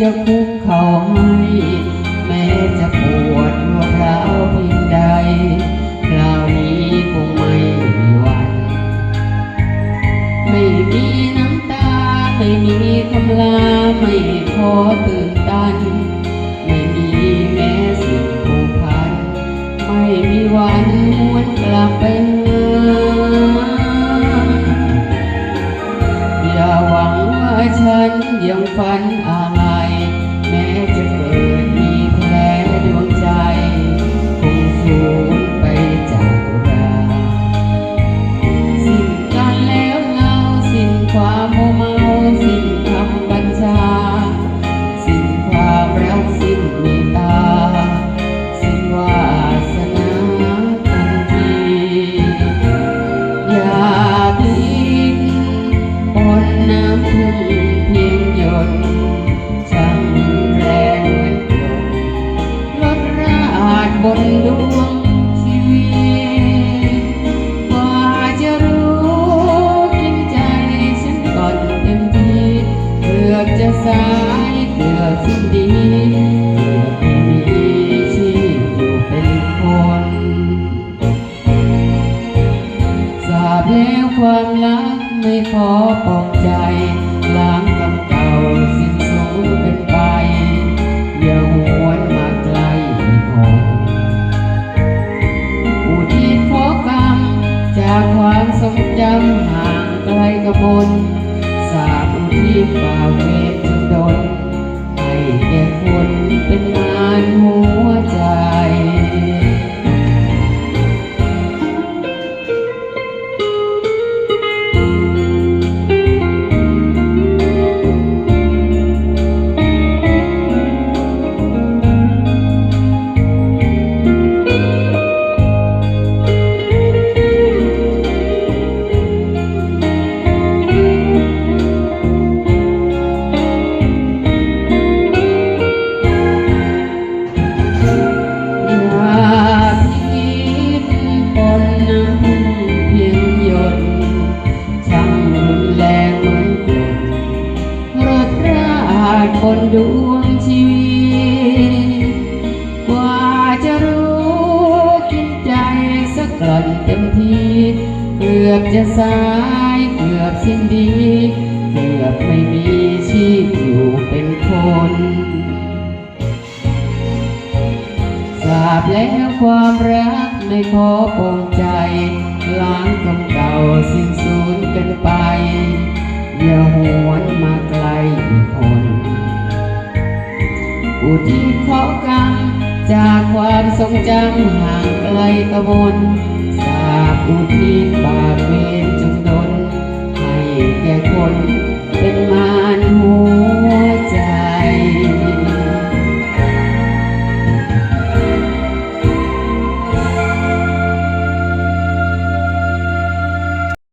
จะคุกเข่าให้แม้จะปวดรวดร้าวเพียงใดคราวนี้คงไม่มีวันไม่มีน้ำตาไม่มีคำลาไม่ขอตื่นตันไม่มีแม้สิ่งผูกพันไม่มีวันหวนกลับไปอย่าหวังว่าฉันยังฝันอะไรแม้จะเกิดมีแผลดวงใจคงสูญไปจากเราสิ้นกันแล้วเราสิ้นความมัวเมาสิ้นคำบัญชาสิ้นความรักสิ้นเมตตาสิ้นวาสนาทันทีอย่าพลิกปนน้ำพึ่งเพียงหยดช่างแรงเหมือนกลมลดราดบนดวงชีวิตกว่าจะรู้กินใจฉันก่อนเต็มทีเกือบจะสายเกือบสิ้นดีเกือบไม่มีชีพอยู่เป็นคนสาบแล้วความรักไม่ขอปลอบใจล้างกรรมเก่าสิ้นสูญเป็นไปอย่าหวนมาใกล้ผมอุทิศขอกรรมจากความทรงจำห่างไกลกบฏสาบอุทิศฝ่าเวทจนดลให้แก่คนเป็นงานหัวใจบนดวงชีวิตกว่าจะรู้กินใจสักกล่อนเต็มทีเกือบจะสายเกือบสิ้นดีเกือบไม่มีชีพอยู่เป็นคนสาบแล้วความรักไม่ขอปลงใจล้างกรรมเก่าสิ้นสูญกันไปอย่าหวนมาไกลอีกคนอุทิศขอกรรมจากความทรงจำห่างไกลกระบนสาบอุทิศบาปเวรจงดลให้แก่คน